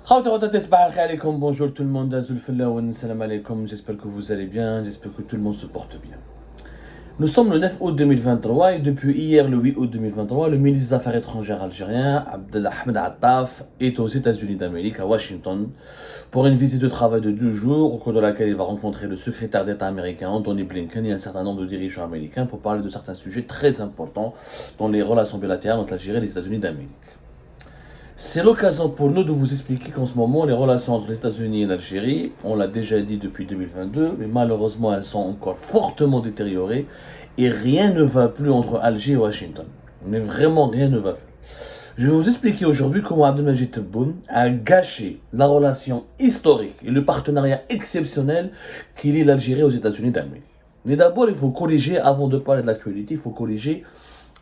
Bonjour tout le monde, salam alaikum, j'espère que vous allez bien, j'espère que tout le monde se porte bien. Nous sommes le 9 août 2023 et depuis hier, le 8 août 2023, le ministre des Affaires étrangères algérien, Abdel Ahmed Attaf, est aux États-Unis d'Amérique, à Washington, pour une visite de travail de 2 jours, au cours de laquelle il va rencontrer le secrétaire d'État américain, Anthony Blinken, et un certain nombre de dirigeants américains pour parler de certains sujets très importants dans les relations bilatérales entre l'Algérie et les États-Unis d'Amérique. C'est l'occasion pour nous de vous expliquer qu'en ce moment, les relations entre les États-Unis et l'Algérie, on l'a déjà dit depuis 2022, mais malheureusement, elles sont encore fortement détériorées et rien ne va plus entre Alger et Washington. Mais vraiment, rien ne va plus. Je vais vous expliquer aujourd'hui comment Abdelmajid Tebboune a gâché la relation historique et le partenariat exceptionnel qui lie l'Algérie aux États-Unis d'Amérique. Mais d'abord, il faut corriger, avant de parler de l'actualité, il faut corriger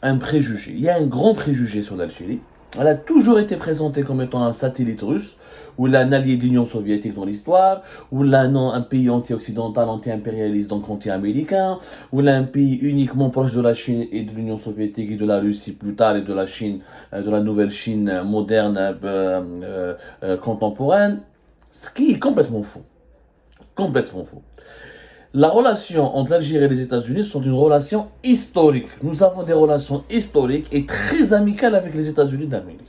un préjugé. Il y a un grand préjugé sur l'Algérie. Elle a toujours été présentée comme étant un satellite russe, ou un allié de l'Union soviétique dans l'histoire, ou un pays anti-occidental, anti-impérialiste, donc anti-américain, ou un pays uniquement proche de la Chine et de l'Union soviétique et de la Russie plus tard, et de la Chine, de la nouvelle Chine moderne, contemporaine, ce qui est complètement faux. Complètement faux. La relation entre l'Algérie et les États-Unis sont une relation historique. Nous avons des relations historiques et très amicales avec les États-Unis d'Amérique.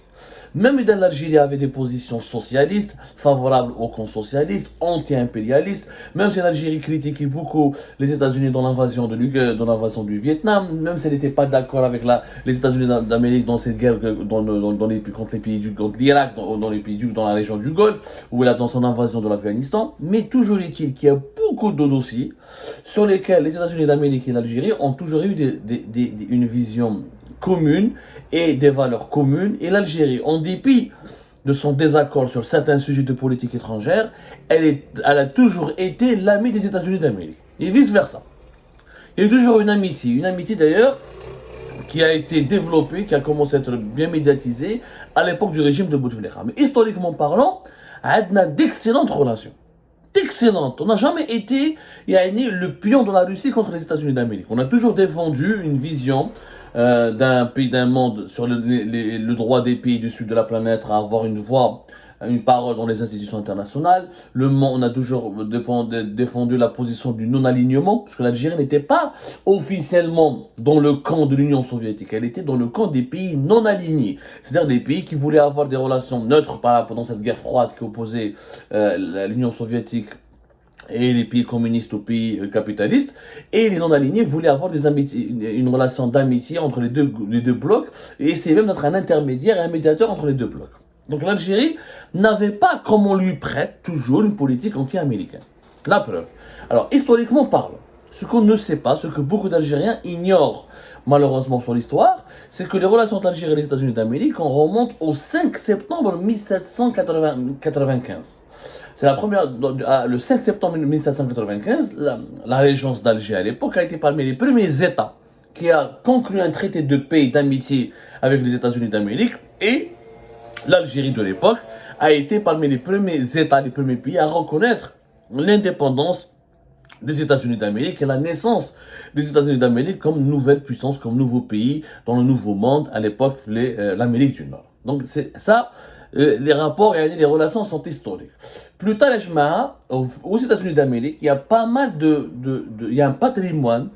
Même dans l'Algérie avait des positions socialistes, favorables au camp socialiste, anti-impérialistes. Même si l'Algérie critiquait beaucoup les États-Unis dans l'invasion du Vietnam, même si elle n'était pas d'accord avec les États-Unis d'Amérique dans cette guerre contre l'Irak, dans la région du Golfe, ou dans son invasion de l'Afghanistan. Mais toujours est-il qu'il y a beaucoup de dossiers sur lesquels les États-Unis d'Amérique et l'Algérie ont toujours eu une vision commune et des valeurs communes. Et l'Algérie, en dépit de son désaccord sur certains sujets de politique étrangère, elle a toujours été l'amie des États-Unis d'Amérique. Et vice-versa. Il y a toujours une amitié d'ailleurs qui a été développée, qui a commencé à être bien médiatisée à l'époque du régime de Bouteflika. Mais historiquement parlant, on a d'excellentes relations. Excellente. On n'a jamais été le pion de la Russie contre les États-Unis d'Amérique. On a toujours défendu une vision d'un monde sur le droit des pays du sud de la planète à avoir une voix, une parole dans les institutions internationales. On a toujours défendu la position du non-alignement, parce que l'Algérie n'était pas officiellement dans le camp de l'Union soviétique, elle était dans le camp des pays non alignés, c'est-à-dire des pays qui voulaient avoir des relations neutres pendant cette guerre froide qui opposait l'Union soviétique et les pays communistes aux pays capitalistes, et les non-alignés voulaient avoir une relation d'amitié entre les deux blocs, et essayer même d'être un intermédiaire et un médiateur entre les deux blocs. Donc l'Algérie n'avait pas, comme on lui prête, toujours une politique anti-américaine. La preuve. Alors, historiquement parlant, ce qu'on ne sait pas, ce que beaucoup d'Algériens ignorent malheureusement sur l'histoire, c'est que les relations entre l'Algérie et les États-Unis d'Amérique, on remonte au 5 septembre 1795. C'est le 5 septembre 1795, la régence d'Alger à l'époque a été parmi les premiers États qui a conclu un traité de paix et d'amitié avec les États-Unis d'Amérique, et l'Algérie de l'époque a été parmi les premiers États, les premiers pays à reconnaître l'indépendance des États-Unis d'Amérique et la naissance des États-Unis d'Amérique comme nouvelle puissance, comme nouveau pays dans le nouveau monde, à l'époque l'Amérique du Nord. Donc c'est ça, les rapports et les relations sont historiques. Plus tard, aux États-Unis d'Amérique, il y a pas mal il y a un patrimoine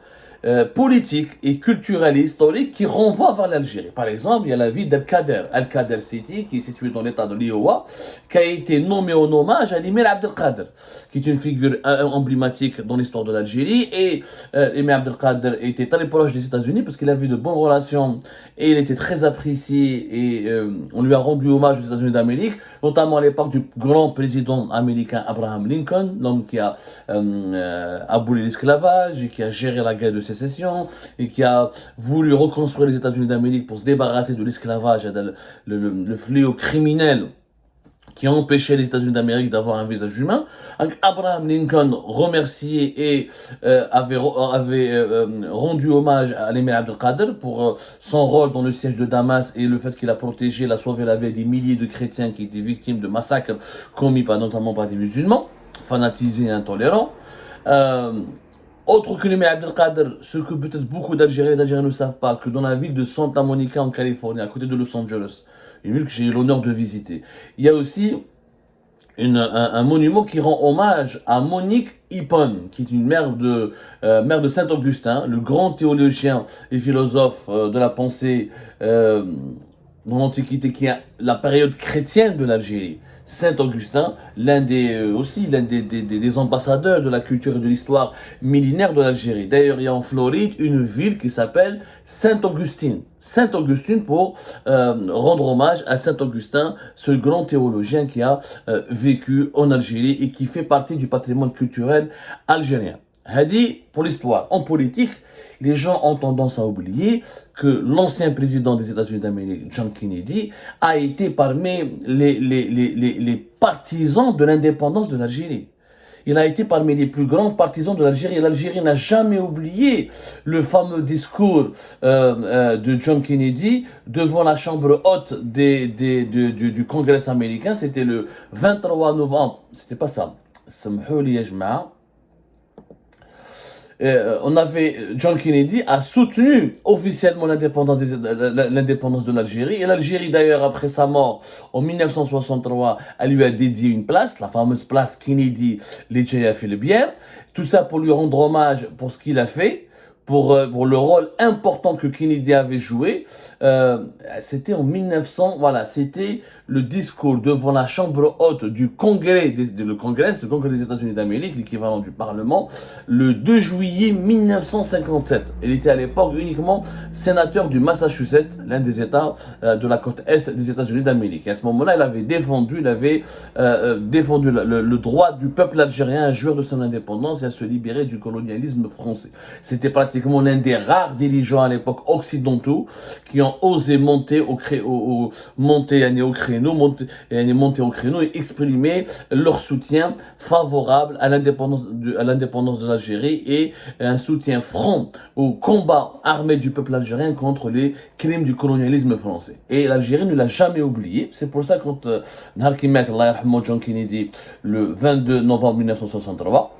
politique et culturel et historique qui renvoie vers l'Algérie. Par exemple, il y a la ville d'Al-Qader, Al-Qader City, qui est située dans l'état de l'Iowa, qui a été nommée en hommage à l'Émir Abdelkader, qui est une figure emblématique dans l'histoire de l'Algérie. Et l'Émir Abdelkader était très proche des États-Unis parce qu'il avait de bonnes relations et il était très apprécié, et on lui a rendu hommage aux États-Unis d'Amérique, notamment à l'époque du grand président américain Abraham Lincoln, l'homme qui a aboli l'esclavage et qui a géré la guerre de sécession et qui a voulu reconstruire les États-Unis d'Amérique pour se débarrasser de l'esclavage et le fléau criminel qui a empêché les États-Unis d'Amérique d'avoir un visage humain. Donc Abraham Lincoln remercié et avait rendu hommage à l'émir Abdelkader pour son rôle dans le siège de Damas et le fait qu'il a protégé, il a sauvé la vie des milliers de chrétiens qui étaient victimes de massacres commis notamment par des musulmans fanatisés et intolérants. Autre que l'émir Abdelkader, ce que peut-être beaucoup d'Algériens et d'Algériens ne savent pas, que dans la ville de Santa Monica en Californie, à côté de Los Angeles, une ville que j'ai eu l'honneur de visiter, il y a aussi un monument qui rend hommage à Monique Hippone, qui est une mère de Saint-Augustin, le grand théologien et philosophe de la pensée dans l'Antiquité, qui est la période chrétienne de l'Algérie. Saint-Augustin, aussi l'un des ambassadeurs de la culture et de l'histoire millénaire de l'Algérie. D'ailleurs, il y a en Floride une ville qui s'appelle Saint-Augustine. Saint-Augustine pour rendre hommage à Saint-Augustin, ce grand théologien qui a vécu en Algérie et qui fait partie du patrimoine culturel algérien. Hadi, pour l'histoire. En politique, les gens ont tendance à oublier que l'ancien président des États-Unis d'Amérique, John Kennedy, a été parmi les partisans de l'indépendance de l'Algérie. Il a été parmi les plus grands partisans de l'Algérie. Et l'Algérie n'a jamais oublié le fameux discours de John Kennedy devant la chambre haute du Congrès américain. C'était le 23 novembre. C'était pas ça. John Kennedy a soutenu officiellement l'indépendance de l'Algérie. Et l'Algérie, d'ailleurs, après sa mort, en 1963, elle lui a dédié une place, la fameuse place Kennedy, l'Etchea Le Bière. Tout ça pour lui rendre hommage pour ce qu'il a fait, pour le rôle important que Kennedy avait joué. C'était en 1900, voilà, c'était le discours devant la chambre haute du Congrès, le Congrès des États-Unis d'Amérique, l'équivalent du Parlement, le 2 juillet 1957. Il était à l'époque uniquement sénateur du Massachusetts, l'un des États de la côte Est des États-Unis d'Amérique. Et à ce moment-là, il avait défendu le droit du peuple algérien à jouir de son indépendance et à se libérer du colonialisme français. C'était pratiquement l'un des rares dirigeants à l'époque occidentaux qui ont osé monter au créneau et exprimer leur soutien favorable à l'indépendance de l'Algérie et un soutien franc au combat armé du peuple algérien contre les crimes du colonialisme français. Et l'Algérie ne l'a jamais oublié. C'est pour ça que quand John Kennedy, le 22 novembre 1963,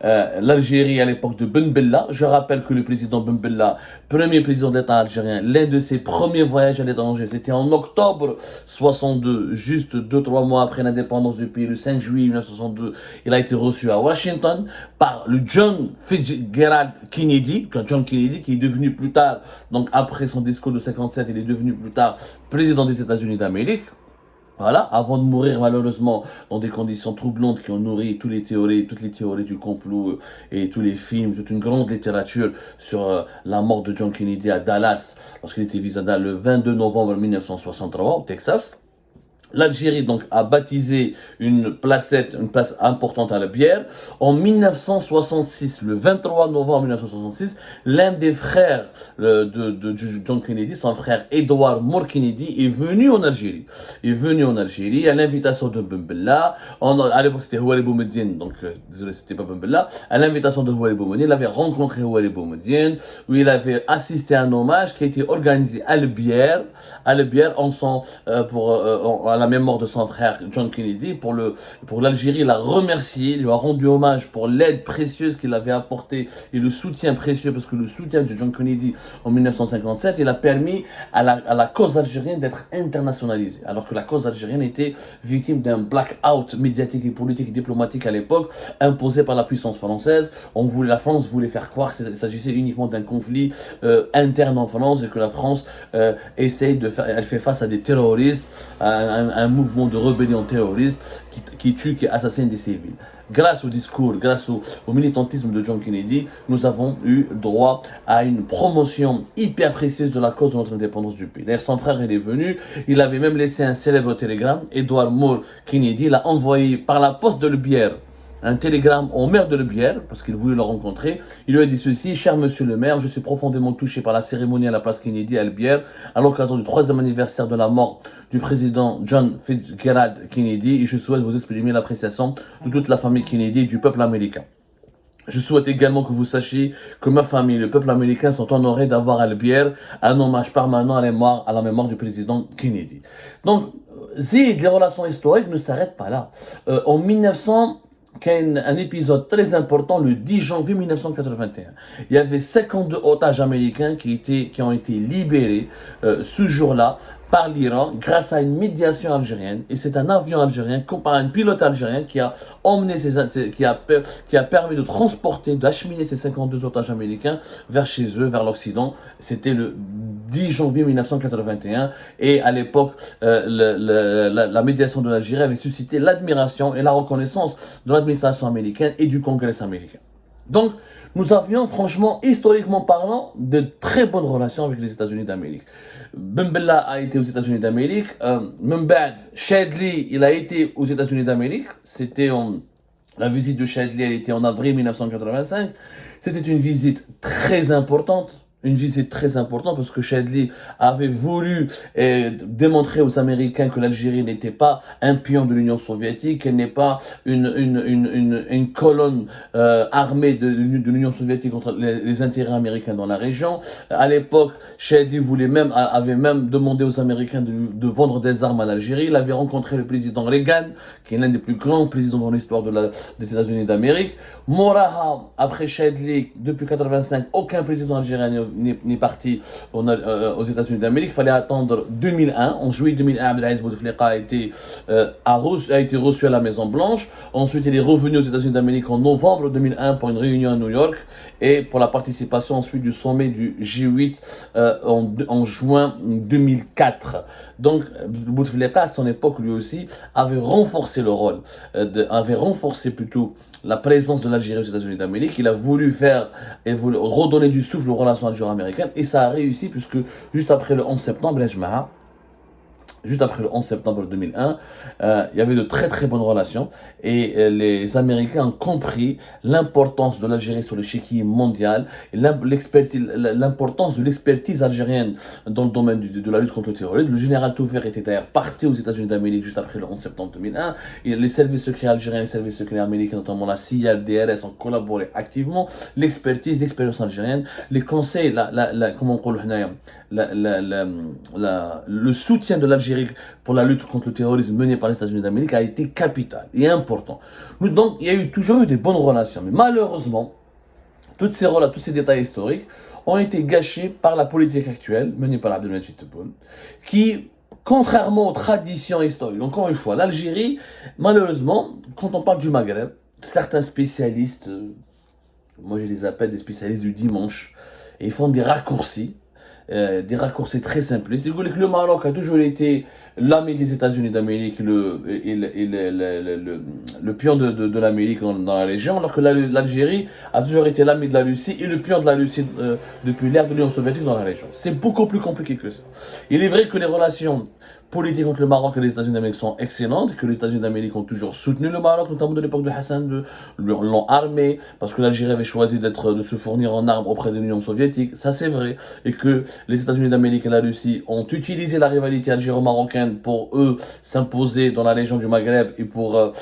l'Algérie à l'époque de Ben Bella. Je rappelle que le président Ben Bella, premier président d'État algérien, l'un de ses premiers voyages à l'étranger, c'était en octobre 62, juste 2-3 mois après l'indépendance du pays, le 5 juillet 1962. Il a été reçu à Washington par le John Fitzgerald Kennedy, John Kennedy qui est devenu plus tard, donc après son discours de 57, il est devenu plus tard président des États-Unis d'Amérique. Voilà, avant de mourir malheureusement dans des conditions troublantes qui ont nourri toutes les théories du complot et tous les films, toute une grande littérature sur la mort de John Kennedy à Dallas lorsqu'il était visiteur le 22 novembre 1963 au Texas. L'Algérie donc a baptisé une place importante à la bière. En 1966, le 23 novembre 1966, l'un des frères de John Kennedy, son frère Edward Moore Kennedy, est venu en Algérie. Il est venu en Algérie à l'invitation de Ben Bella. À l'époque, c'était Houari Boumediene, donc désolé, c'était pas Ben Bella. À l'invitation de Houari Boumediene, il avait rencontré Houari Boumediene, où il avait assisté à un hommage qui a été organisé à la bière, à la mémoire de son frère John Kennedy. Pour l'Algérie, il a remercié, il lui a rendu hommage pour l'aide précieuse qu'il avait apportée et le soutien précieux, parce que le soutien de John Kennedy en 1957, il a permis à la cause algérienne d'être internationalisée, alors que la cause algérienne était victime d'un blackout médiatique et politique et diplomatique à l'époque, imposé par la puissance française. La France voulait faire croire qu'il s'agissait uniquement d'un conflit interne en France et que la France elle fait face à des terroristes, un mouvement de rébellion terroriste qui tue, qui assassine des civils. Grâce au discours, grâce au militantisme de John Kennedy, nous avons eu droit à une promotion hyper précise de la cause de notre indépendance du pays. D'ailleurs, son frère, il est venu, il avait même laissé un célèbre télégramme. Edward Moore Kennedy l'a envoyé par la poste de Le Bière un télégramme au maire de Le Bière, parce qu'il voulait le rencontrer. Il lui a dit ceci: cher monsieur le maire, je suis profondément touché par la cérémonie à la place Kennedy à Le Bière, à l'occasion du 3e anniversaire de la mort du président John Fitzgerald Kennedy, et je souhaite vous exprimer l'appréciation de toute la famille Kennedy et du peuple américain. Je souhaite également que vous sachiez que ma famille et le peuple américain sont honorés d'avoir à Le Bière un hommage permanent à la mémoire du président Kennedy. Donc, les relations historiques ne s'arrêtent pas là. En 1900, un épisode très important le 10 janvier 1981. Il y avait 52 otages américains qui ont été libérés ce jour-là par l'Iran grâce à une médiation algérienne. Et c'est un avion algérien, par un pilote algérien qui a emmené qui a permis de transporter, d'acheminer ces 52 otages américains vers chez eux, vers l'Occident. C'était le 10 janvier 1981. Et à l'époque, la médiation de l'Algérie avait suscité l'admiration et la reconnaissance de l'administration américaine et du Congrès américain. Donc, nous avions, franchement, historiquement parlant, de très bonnes relations avec les États-Unis d'Amérique. Ben Bella a été aux États-Unis d'Amérique. Membad Chadli, il a été aux États-Unis d'Amérique. La visite de Chadli, elle était en avril 1985. C'était une visite très importante. Une visite très importante parce que Chadli avait voulu démontrer aux Américains que l'Algérie n'était pas un pion de l'Union soviétique, qu'elle n'est pas une colonne armée de l'Union soviétique contre les intérêts américains dans la région. À l'époque, Chadli avait même demandé aux Américains de vendre des armes à l'Algérie. Il avait rencontré le président Reagan, qui est l'un des plus grands présidents dans l'histoire des États-Unis d'Amérique. Moraha, après Chadli, depuis 1985, aucun président algérien n'est parti aux États-Unis d'Amérique. Il fallait attendre 2001. En juillet 2001, Abdelaziz Bouteflika a été reçu à la Maison Blanche. Ensuite, il est revenu aux États-Unis d'Amérique en novembre 2001 pour une réunion à New York et pour la participation ensuite du sommet du G8 en juin 2004. Donc, Bouteflika, à son époque, lui aussi, avait renforcé la présence de l'Algérie aux États-Unis d'Amérique. Il a voulu redonner du souffle aux relations algéro-américaines et ça a réussi puisque juste après le 11 septembre, juste après le 11 septembre 2001, il y avait de très très bonnes relations et les Américains ont compris l'importance de l'Algérie sur l'échiquier mondial et l'importance de l'expertise algérienne dans le domaine de la lutte contre le terrorisme. Le général Touffer était d'ailleurs parti aux États-Unis d'Amérique juste après le 11 septembre 2001. Et les services secrets algériens et les services secrets américains, notamment la CIA, le DRS, ont collaboré activement. L'expérience algérienne, les conseils, comment on dit, le soutien de l'Algérie pour la lutte contre le terrorisme mené par les États-Unis d'Amérique a été capital et important. Donc, il y a toujours eu des bonnes relations, mais malheureusement, tous ces détails historiques ont été gâchés par la politique actuelle menée par Abdelmadjid Tebboune, qui, contrairement aux traditions historiques, encore une fois, l'Algérie, malheureusement, quand on parle du Maghreb, certains spécialistes, moi je les appelle des spécialistes du dimanche, et ils font des raccourcis très simplistes. Ils disent que le Maroc a toujours été l'ami des États-Unis d'Amérique, le pion de l'Amérique dans la région, alors que l'Algérie a toujours été l'ami de la Russie et le pion de la Russie depuis l'ère de l'Union soviétique dans la région. C'est beaucoup plus compliqué que ça. Il est vrai que les relations politiques entre le Maroc et les États-Unis d'Amérique sont excellentes, que les États-Unis d'Amérique ont toujours soutenu le Maroc, notamment de l'époque de Hassan II, l'ont armé, parce que l'Algérie avait choisi de se fournir en armes auprès de l'Union soviétique, ça c'est vrai, et que les États-Unis d'Amérique et la Russie ont utilisé la rivalité algéro-marocaine pour eux s'imposer dans la région du Maghreb et pour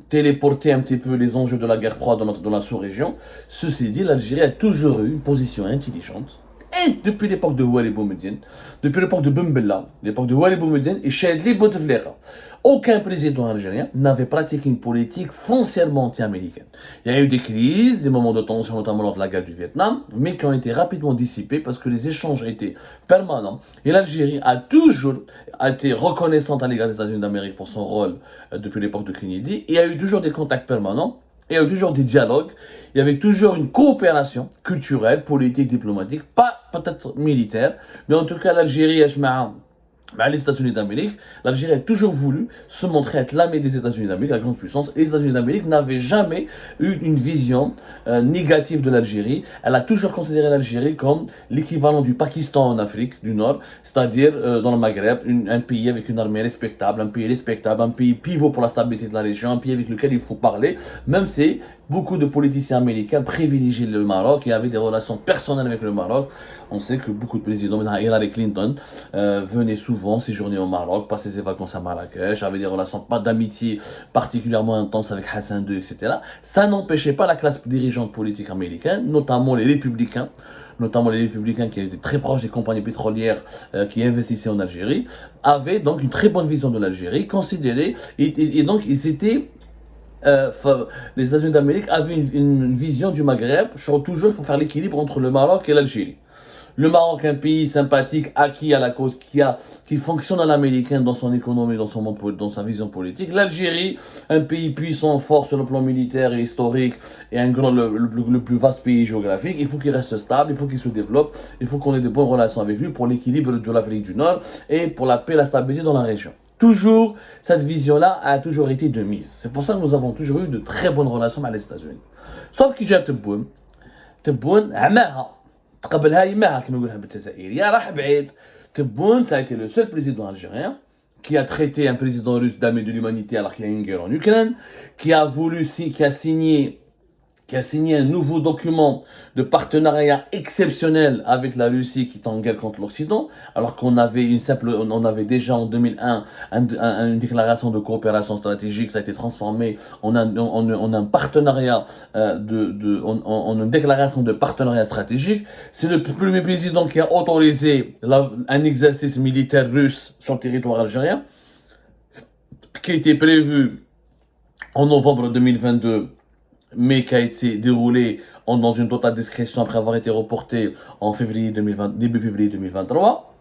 téléporter un petit peu les enjeux de la guerre froide dans la sous-région. Ceci dit, l'Algérie a toujours eu une position intelligente. Et depuis l'époque de Ouali Boumediene, depuis l'époque de Ben Bella, l'époque de Ouali Boumediene et Chadli Bouteflika, aucun président algérien n'avait pratiqué une politique foncièrement anti-américaine. Il y a eu des crises, des moments de tension, notamment lors de la guerre du Vietnam, mais qui ont été rapidement dissipés parce que les échanges étaient permanents. Et l'Algérie a toujours été reconnaissante à l'égard des États-Unis d'Amérique pour son rôle depuis l'époque de Kennedy. Et il y a eu toujours des contacts permanents. Il y avait toujours des dialogues, il y avait toujours une coopération culturelle, politique, diplomatique, pas peut-être militaire, mais en tout cas l'Algérie, les États-Unis d'Amérique, l'Algérie a toujours voulu se montrer être l'ami des États-Unis d'Amérique, la grande puissance, et les États-Unis d'Amérique n'avaient jamais eu une vision négative de l'Algérie. Elle a toujours considéré l'Algérie comme l'équivalent du Pakistan en Afrique du Nord, c'est-à-dire dans le Maghreb, un pays avec une armée respectable, un pays pivot pour la stabilité de la région, un pays avec lequel il faut parler, même si beaucoup de politiciens américains privilégiaient le Maroc et avaient des relations personnelles avec le Maroc. On sait que beaucoup de présidents, Hillary Clinton, venaient souvent séjourner au Maroc, passer ses vacances à Marrakech, avaient des relations pas d'amitié particulièrement intenses avec Hassan II, etc. Ça n'empêchait pas la classe dirigeante politique américaine, notamment les républicains qui étaient très proches des compagnies pétrolières qui investissaient en Algérie, avaient donc une très bonne vision de l'Algérie, considérée, et donc ils étaient les États-Unis d'Amérique avaient une vision du Maghreb. Toujours, il faut faire l'équilibre entre le Maroc et l'Algérie. Le Maroc, un pays sympathique, acquis à la cause, qui fonctionne à l'américaine dans son économie, dans son monde, dans sa vision politique. L'Algérie, un pays puissant, fort sur le plan militaire et historique, et le plus vaste pays géographique. Il faut qu'il reste stable, il faut qu'il se développe, il faut qu'on ait de bonnes relations avec lui pour l'équilibre de l'Afrique du Nord et pour la paix et la stabilité dans la région. Toujours, cette vision-là a toujours été de mise. C'est pour ça que nous avons toujours eu de très bonnes relations avec les États-Unis. Sauf qu'il y a تبون عماها تقبلها يماها كما نقولها بالجزائريه راح بعيد. تبون ça a été le seul président algérien qui a traité un président russe d'ami de l'humanité alors qu'il y a une guerre en Ukraine, qui a signé un nouveau document de partenariat exceptionnel avec la Russie qui est en guerre contre l'Occident, alors qu'on avait on avait déjà en 2001 une déclaration de coopération stratégique, ça a été transformé en un partenariat en une déclaration de partenariat stratégique. C'est le premier président qui a autorisé un exercice militaire russe sur le territoire algérien, qui était prévu en novembre 2022, mais qui a été déroulé dans une totale discrétion après avoir été reporté en début février 2023.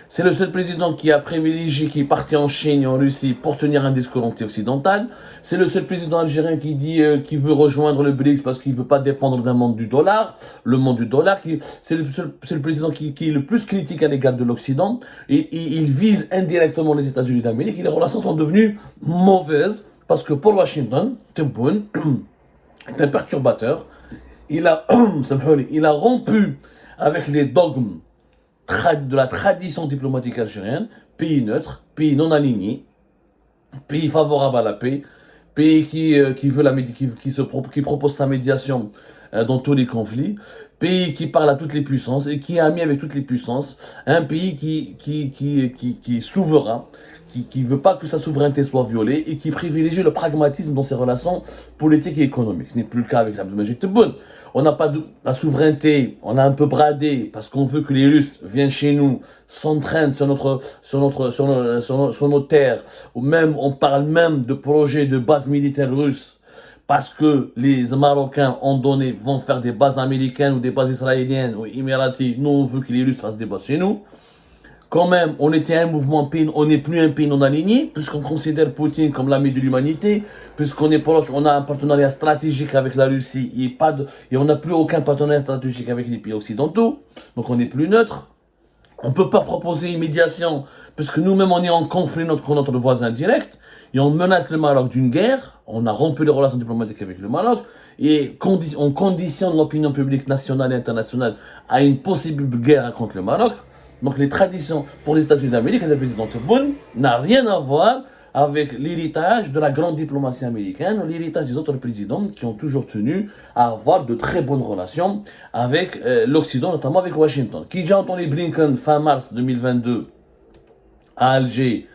C'est le seul président qui a privilégié, qui est parti en Chine et en Russie pour tenir un discours anti-occidental. C'est le seul président algérien qui dit qu'il veut rejoindre le BRICS parce qu'il ne veut pas dépendre d'un monde du dollar. Le monde du dollar, c'est le président qui est le plus critique à l'égard de l'Occident. Et il vise indirectement les États-Unis d'Amérique. Et les relations sont devenues mauvaises parce que pour Washington, Tebboune est un perturbateur. Il a rompu avec les dogmes de la tradition diplomatique algérienne, pays neutre, pays non aligné, pays favorable à la paix, pays qui propose sa médiation dans tous les conflits, pays qui parle à toutes les puissances et qui est ami avec toutes les puissances, un pays qui est souverain, qui veut pas que sa souveraineté soit violée et qui privilégie le pragmatisme dans ses relations politiques et économiques. Ce n'est plus le cas avec Abdelmajid Tebboune. On n'a pas la souveraineté, on a un peu bradé parce qu'on veut que les Russes viennent chez nous, s'entraînent sur nos terres, ou même on parle même de projets de bases militaires russes parce que les Marocains vont faire des bases américaines ou des bases israéliennes ou émiraties. Nous on veut que les Russes fassent des bases chez nous. Quand même, on était un mouvement, on n'est plus un pays non aligné, puisqu'on considère Poutine comme l'ami de l'humanité, puisqu'on est proche, on a un partenariat stratégique avec la Russie, et on n'a plus aucun partenariat stratégique avec les pays occidentaux, donc on n'est plus neutre. On ne peut pas proposer une médiation, puisque nous-mêmes on est en conflit contre notre voisin direct, et on menace le Maroc d'une guerre, on a rompu les relations diplomatiques avec le Maroc, et on conditionne l'opinion publique nationale et internationale à une possible guerre contre le Maroc. Donc les traditions pour les États-Unis d'Amérique et le président Tebboune n'a rien à voir avec l'héritage de la grande diplomatie américaine, l'héritage des autres présidents qui ont toujours tenu à avoir de très bonnes relations avec l'Occident, notamment avec Washington. Qui j'ai entendu Blinken fin mars 2022 à Alger,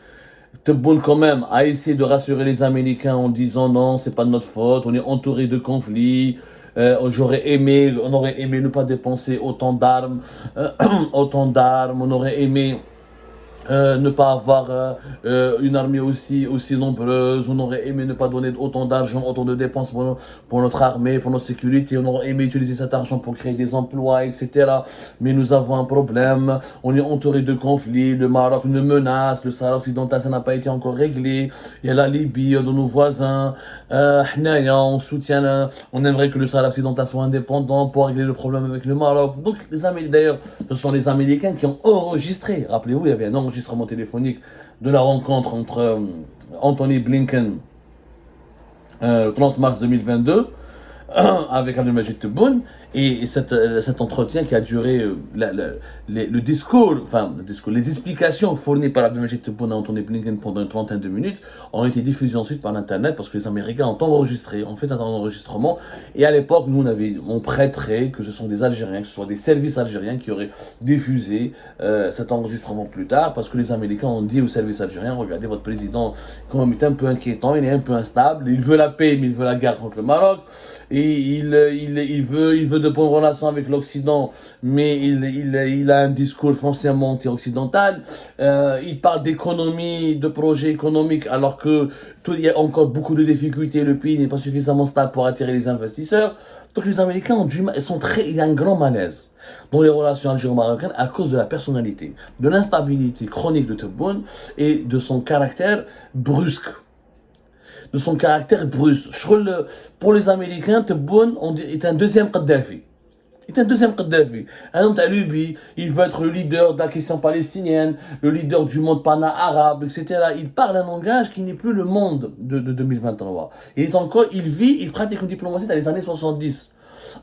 Tebboune quand même a essayé de rassurer les Américains en disant non, c'est pas de notre faute, on est entouré de conflits. On aurait aimé ne pas dépenser autant d'armes, on aurait aimé ne pas avoir une armée aussi nombreuse, on aurait aimé ne pas donner autant d'argent, autant de dépenses pour notre armée, pour notre sécurité, on aurait aimé utiliser cet argent pour créer des emplois, etc. Mais nous avons un problème, on est entouré de conflits, le Maroc nous menace, le Sahara occidental ça n'a pas été encore réglé, il y a la Libye de nos voisins, on soutient, on aimerait que le Sahara occidental soit indépendant pour régler le problème avec le Maroc. Donc d'ailleurs, ce sont les Américains qui ont enregistré, rappelez-vous, il y avait un enregistrement téléphonique de la rencontre entre Anthony Blinken le 30 mars 2022 avec Abdelmajid Tebboune, et cet entretien qui a duré le discours, les explications fournies par Abdelmajid Tebboune à Anthony Blinken pendant une trentaine de minutes ont été diffusées ensuite par Internet parce que les Américains ont enregistré, ont fait cet enregistrement, et à l'époque nous on prêterait que ce sont des Algériens, que ce soit des services algériens qui auraient diffusé cet enregistrement plus tard, parce que les Américains ont dit aux services algériens, regardez votre président quand même est un peu inquiétant, il est un peu instable, il veut la paix mais il veut la guerre contre le Maroc, et il veut de bonnes relations avec l'Occident, mais il a un discours foncièrement anti-occidental. Il parle d'économie, de projets économiques, alors que il y a encore beaucoup de difficultés. Le pays n'est pas suffisamment stable pour attirer les investisseurs. Donc les Américains il y a un grand malaise. dans les relations algéro-marocaines à cause de la personnalité, de l'instabilité chronique de Tebboune et de son caractère brusque. De son caractère brusque. Pour les Américains, Tebboune est un deuxième Kadhafi. Il est un deuxième Kadhafi. Un homme Libye, il veut être le leader de la question palestinienne, le leader du monde pana-arabe, etc. Il parle un langage qui n'est plus le monde de 2023. Il vit, il pratique une diplomatie dans les années 70.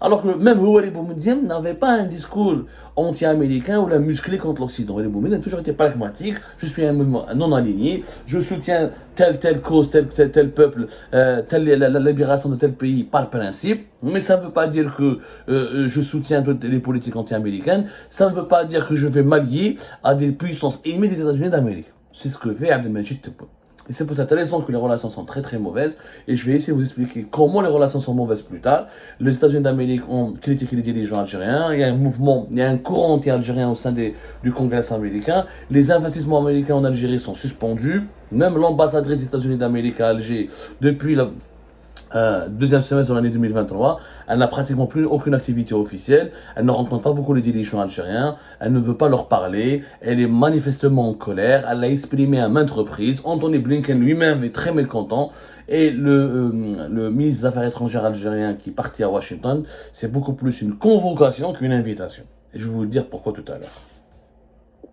Alors que même Houari Boumediene n'avait pas un discours anti-américain ou la musclé contre l'Occident. Houari Boumediene a toujours été pragmatique. Je suis un non aligné. Je soutiens telle cause, tel peuple, la libération de tel pays par principe. Mais ça ne veut pas dire que je soutiens toutes les politiques anti-américaines. Ça ne veut pas dire que je vais m'allier à des puissances ennemies des États-Unis d'Amérique. C'est ce que fait Abdelmajid Tebboune. Et c'est pour cette raison que les relations sont très très mauvaises. Et je vais essayer de vous expliquer comment les relations sont mauvaises plus tard. Les États-Unis d'Amérique ont critiqué les dirigeants algériens. Il y a un mouvement, il y a un courant anti-algérien au sein du Congrès américain. Les investissements américains en Algérie sont suspendus. Même l'ambassadrice des États-Unis d'Amérique à Alger, depuis la deuxième semestre de l'année 2023, elle n'a pratiquement plus aucune activité officielle, elle ne rencontre pas beaucoup les dirigeants algériens, elle ne veut pas leur parler, elle est manifestement en colère, elle l'a exprimé à maintes reprises. Anthony Blinken lui-même est très mécontent, et le ministre des Affaires étrangères algérien qui est parti à Washington, c'est beaucoup plus une convocation qu'une invitation. Et je vais vous dire pourquoi tout à l'heure.